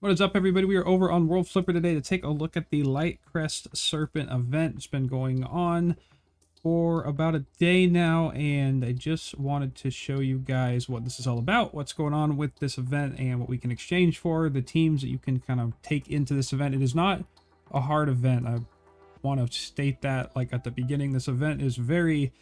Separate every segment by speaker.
Speaker 1: What is up, everybody? We are over on World Flipper today to take a look at the Lightcrest Serpent event. It's been going on for about a day now, and I just wanted to show you guys what this is all about, what's going on with this event, and what we can exchange for, the teams that you can kind of take into this event. It is not a hard event. I want to state that, like, at the beginning. This event is very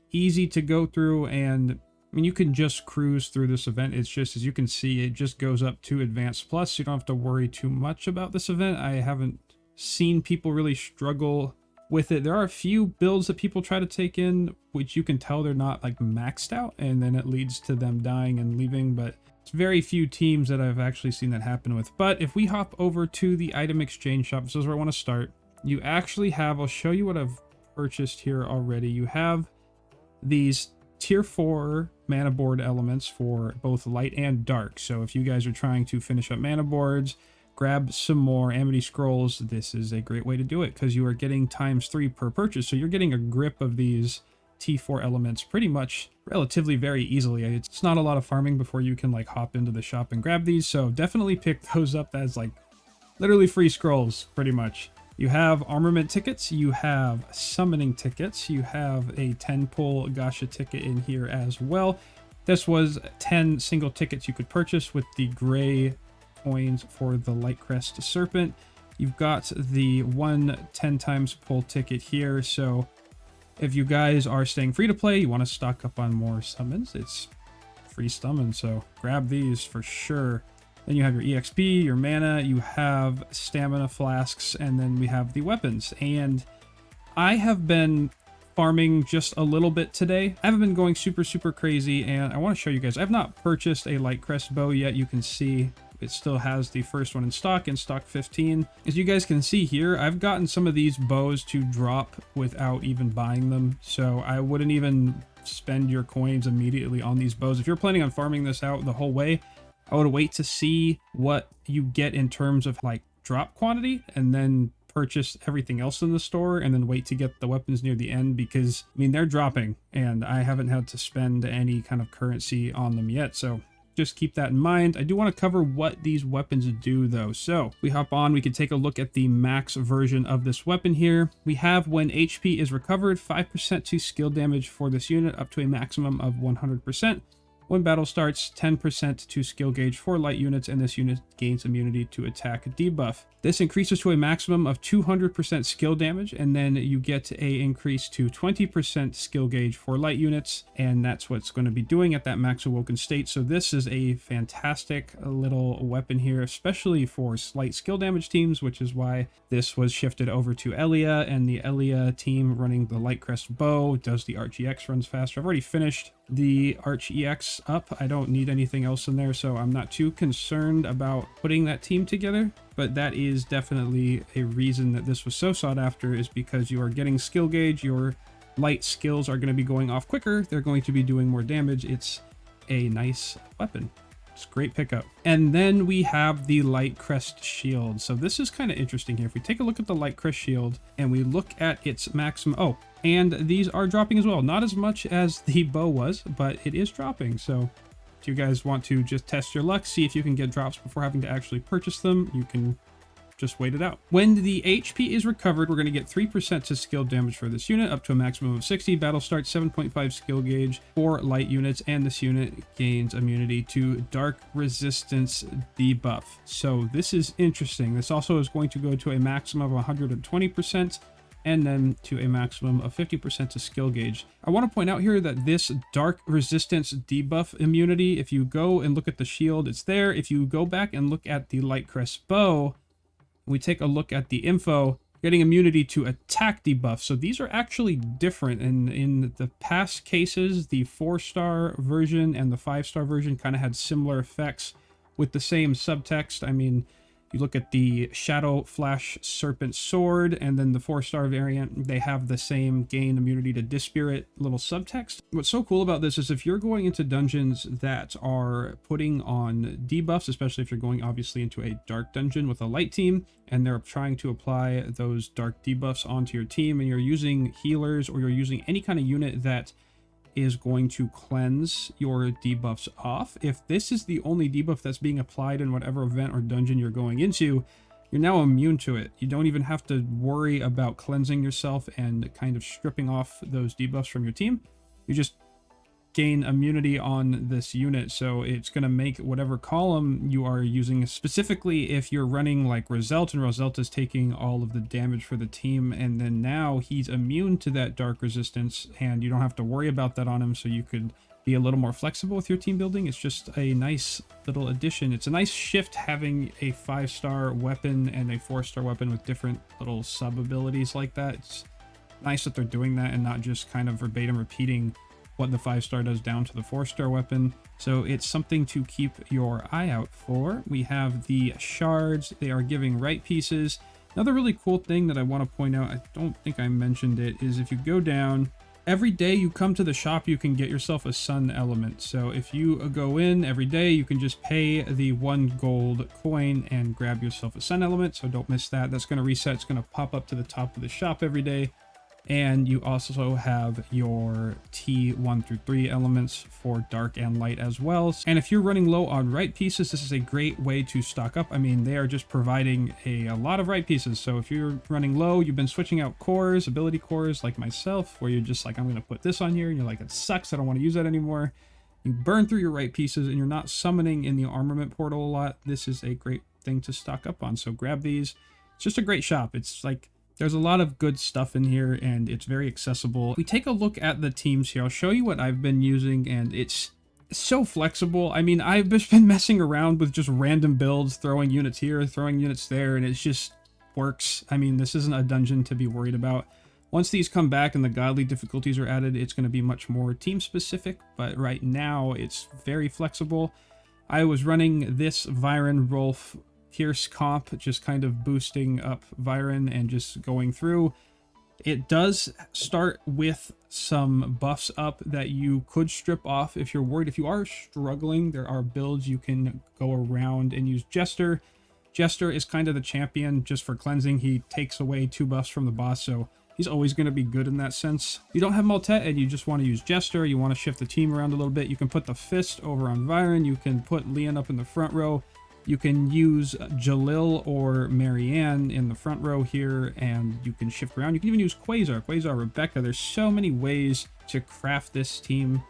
Speaker 1: easy to go through, and I mean, you can just cruise through this event. It's just, as you can see, it just goes up to Advanced Plus. You don't have to worry too much about this event. I haven't seen people really struggle with it. There are a few builds that people try to take in, which you can tell they're not like maxed out, and then it leads to them dying and leaving, but it's very few teams that I've actually seen that happen with. But if we hop over to the item exchange shop, this is where I want to start. You actually have, I'll show you what I've purchased here already. You have these tier 4 mana board elements for both light and dark. So if you guys are trying to finish up mana boards, grab some more Amity Scrolls, this is a great way to do it because you are getting ×3 per purchase. So you're getting a grip of these T4 elements pretty much relatively very easily. It's not a lot of farming before you can like hop into the shop and grab these. So definitely pick those up as like literally free scrolls pretty much. You have armament tickets, you have summoning tickets, you have a 10-pull Gacha ticket in here as well. This was 10 single tickets you could purchase with the gray coins for the Lightcrest Serpent. You've got the 1 10x pull ticket here, so if you guys are staying free to play, you want to stock up on more summons, it's free summon, so grab these for sure. Then you have your EXP, your mana, you have stamina flasks, and then we have the weapons. And I have been farming just a little bit today. I haven't been going super crazy, and I want to show you guys. I've not purchased a Lightcrest bow yet. You can see it still has the first one in stock 15. As you guys can see here, I've gotten some of these bows to drop without even buying them. So I wouldn't even spend your coins immediately on these bows. If you're planning on farming this out the whole way, I would wait to see what you get in terms of like drop quantity and then purchase everything else in the store and then wait to get the weapons near the end, because I mean, they're dropping and I haven't had to spend any kind of currency on them yet. So just keep that in mind. I do want to cover what these weapons do though. So we hop on, we can take a look at the max version of this weapon here. We have when HP is recovered, 5% to skill damage for this unit up to a maximum of 100%. When battle starts, 10% to skill gauge for light units, and this unit gains immunity to attack debuff. This increases to a maximum of 200% skill damage, and then you get a increase to 20% skill gauge for light units, and that's what's going to be doing at that max awoken state. So this is a fantastic little weapon here, especially for slight skill damage teams, which is why this was shifted over to Elia, and the Elia team running the Lightcrest bow does the Arch EX runs faster. I've already finished the Arch EX up. I don't need anything else in there, so I'm not too concerned about putting that team together. But that is definitely a reason that this was so sought after, is because you are getting skill gauge, your light skills are going to be going off quicker, they're going to be doing more damage. It's a nice weapon. It's a great pickup. And then we have the Lightcrest shield. So this is kind of interesting here. If we take a look at the Lightcrest shield and we look at its maximum, oh, and these are dropping as well. Not as much as the bow was, but it is dropping. So if you guys want to just test your luck, see if you can get drops before having to actually purchase them, you can just wait it out. When the HP is recovered, we're going to get 3% to skill damage for this unit, up to a maximum of 60. Battle starts, 7.5 skill gauge for light units, and this unit gains immunity to dark resistance debuff. So this is interesting. This also is going to go to a maximum of 120%. And then to a maximum of 50% to skill gauge. I want to point out here that this dark resistance debuff immunity, if you go and look at the shield, it's there. If you go back and look at the Lightcrest bow, we take a look at the info, getting immunity to attack debuff. So these are actually different. And in the past cases, the 4-star version and the 5-star version kind of had similar effects with the same subtext. I mean, you look at the Shadow Flash Serpent Sword, and then the 4-star variant, they have the same gain immunity to Dispirit little subtext. What's so cool about this is if you're going into dungeons that are putting on debuffs, especially if you're going obviously into a dark dungeon with a light team, and they're trying to apply those dark debuffs onto your team, and you're using healers or you're using any kind of unit that is going to cleanse your debuffs off. If this is the only debuff that's being applied in whatever event or dungeon you're going into, you're now immune to it. You don't even have to worry about cleansing yourself and kind of stripping off those debuffs from your team. You just gain immunity on this unit, so it's going to make whatever column you are using, specifically if you're running like Roselt, and Roselt is taking all of the damage for the team, and then now he's immune to that dark resistance, and you don't have to worry about that on him, so you could be a little more flexible with your team building. It's just a nice little addition. It's a nice shift having a 5-star weapon and a 4-star weapon with different little sub abilities like that. It's nice that they're doing that and not just kind of verbatim repeating what the 5-star does down to the 4-star weapon. So it's something to keep your eye out for. We have the shards. They are giving right pieces. Another really cool thing that I want to point out, I don't think I mentioned it, is if you go down, every day you come to the shop, you can get yourself a sun element. So if you go in every day, you can just pay the 1 gold coin and grab yourself a sun element. So don't miss that. That's going to reset. It's going to pop up to the top of the shop every day. And you also have your T1 through 3 elements for dark and light as well. And if you're running low on right pieces, this is a great way to stock up. I mean, they are just providing a lot of right pieces. So if you're running low, you've been switching out cores, ability cores like myself, where you're just like, I'm going to put this on here, and you're like, it sucks, I don't want to use that anymore. You burn through your right pieces and you're not summoning in the armament portal a lot. This is a great thing to stock up on. So grab these. It's just a great shop. It's like, there's a lot of good stuff in here and it's very accessible. If we take a look at the teams here, I'll show you what I've been using, and it's so flexible. I mean, I've just been messing around with just random builds, throwing units here, throwing units there, and it just works. I mean, this isn't a dungeon to be worried about. Once these come back and the godly difficulties are added, it's going to be much more team specific, but right now it's very flexible. I was running this Viren Rolf Pierce comp, just kind of boosting up Viren and just going through. It does start with some buffs up that you could strip off if you're worried. If you are struggling, there are builds you can go around and use Jester. Jester is kind of the champion just for cleansing. He takes away 2 buffs from the boss, so he's always going to be good in that sense. If you don't have Maltet and you just want to use Jester, you want to shift the team around a little bit, you can put the Fist over on Viren, you can put Leon up in the front row. You can use Jalil or Marianne in the front row here, and you can shift around. You can even use Quasar, Rebecca. There's so many ways to craft this team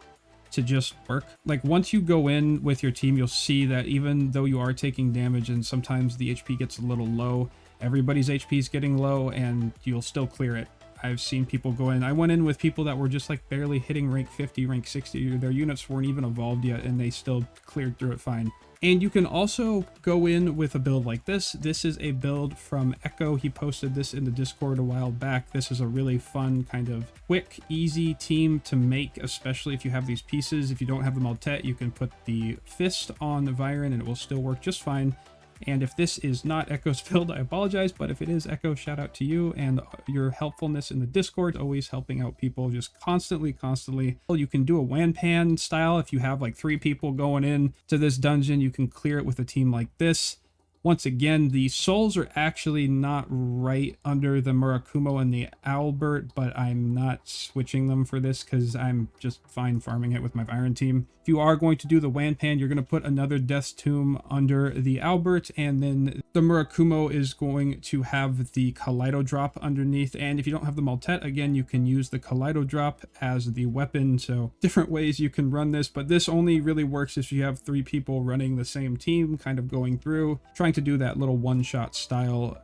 Speaker 1: to just work. Like, once you go in with your team, you'll see that even though you are taking damage and sometimes the HP gets a little low, everybody's HP is getting low and you'll still clear it. I've seen people go in. I went in with people that were just like barely hitting rank 50, rank 60. Their units weren't even evolved yet and they still cleared through it fine. And you can also go in with a build like this. This is a build from Echo. He posted this in the Discord a while back. This is a really fun, kind of quick, easy team to make, especially if you have these pieces. If you don't have the Maltet, you can put the Fist on the Viren and it will still work just fine. And if this is not Echo's build, I apologize, but if it is Echo, shout out to you and your helpfulness in the Discord, always helping out people just constantly. You can do a Wanpan style. If you have like 3 people going in to this dungeon, you can clear it with a team like this. Once again, the souls are actually not right under the Murakumo and the Albert, but I'm not switching them for this because I'm just fine farming it with my Viren team. If you are going to do the Wanpan, you're going to put another Death's Tomb under the Albert, and then the Murakumo is going to have the Kaleido Drop underneath. And if you don't have the Maltet, again, you can use the Kaleido Drop as the weapon. So different ways you can run this, but this only really works if you have 3 people running the same team, kind of going through, trying to do that little one-shot style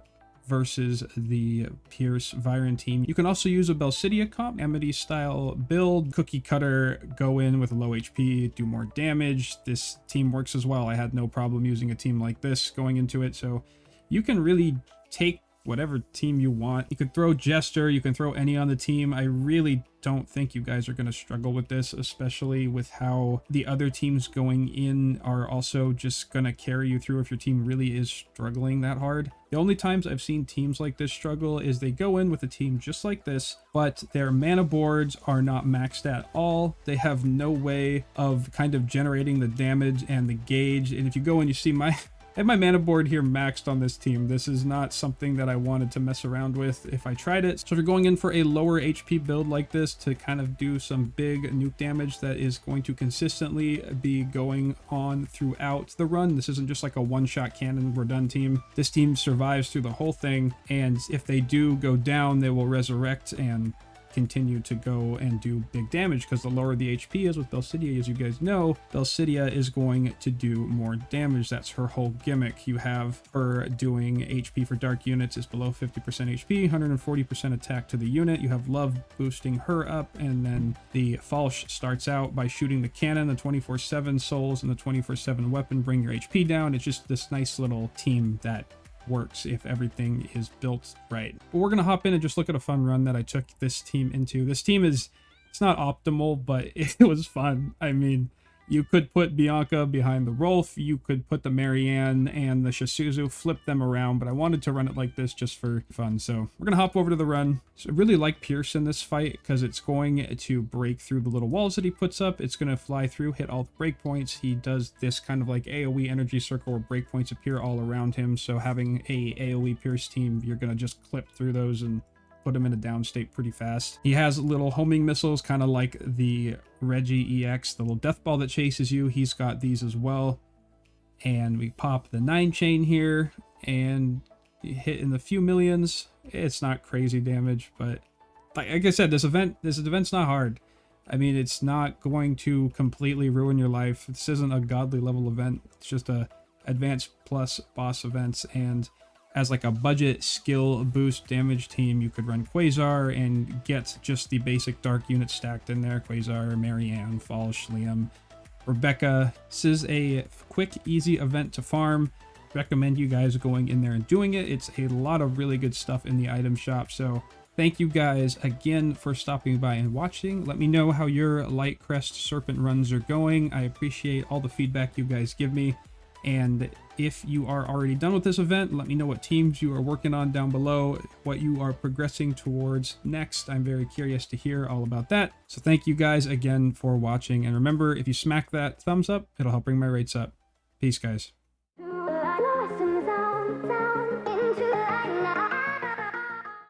Speaker 1: versus the Pierce Viren team. You can also use a Belsidia comp, Amity style build, cookie cutter, go in with low HP, do more damage. This team works as well. I had no problem using a team like this going into it. So you can really take whatever team you want. You could throw Jester, you can throw any on the team. I really don't think you guys are going to struggle with this, especially with how the other teams going in are also just going to carry you through if your team really is struggling that hard. The only times I've seen teams like this struggle is they go in with a team just like this, but their mana boards are not maxed at all. They have no way of kind of generating the damage and the gauge. And if you go and you see my have my mana board here maxed on this team. This is not something that I wanted to mess around with if I tried it. So if you're going in for a lower HP build like this to kind of do some big nuke damage that is going to consistently be going on throughout the run, this isn't just like a one-shot cannon, we're done team. This team survives through the whole thing, and if they do go down, they will resurrect and continue to go and do big damage, because the lower the HP is with Belcidia, as you guys know, Belcidia is going to do more damage. That's her whole gimmick. You have her doing HP for dark units is below 50% HP, 140% attack to the unit. You have Love boosting her up, and then the Falsh starts out by shooting the cannon, the 24/7 souls, and the 24/7 weapon bring your HP down. It's just this nice little team that works if everything is built right. But we're gonna hop in and just look at a fun run that I took this team into. This team is, it's not optimal, but it was fun. I mean, you could put Bianca behind the Rolf, you could put the Marianne and the Shisuzu, flip them around, but I wanted to run it like this just for fun. So we're gonna hop over to the run. So I really like Pierce in this fight because it's going to break through the little walls that he puts up. It's gonna fly through, hit all the breakpoints. He does this kind of like AoE energy circle where breakpoints appear all around him. So having a AoE Pierce team, you're gonna just clip through those and put him in a down state pretty fast. He has little homing missiles, kind of like the Reggie EX, the little death ball that chases you. He's got these as well. And we pop the 9 chain here and hit in the few millions. It's not crazy damage, but like I said, this event's not hard. I mean, it's not going to completely ruin your life. This isn't a godly level event. It's just a advanced plus boss events, and as like a budget skill boost damage team, you could run Quasar and get just the basic dark units stacked in there. Quasar, Marianne, Falsh, Liam, Rebecca. This is a quick, easy event to farm. Recommend you guys going in there and doing it. It's a lot of really good stuff in the item shop. So thank you guys again for stopping by and watching. Let me know how your Lightcrest Serpent runs are going. I appreciate all the feedback you guys give me. And if you are already done with this event, let me know what teams you are working on down below, what you are progressing towards next. I'm very curious to hear all about that. So thank you guys again for watching. And remember, if you smack that thumbs up, it'll help bring my rates up. Peace, guys.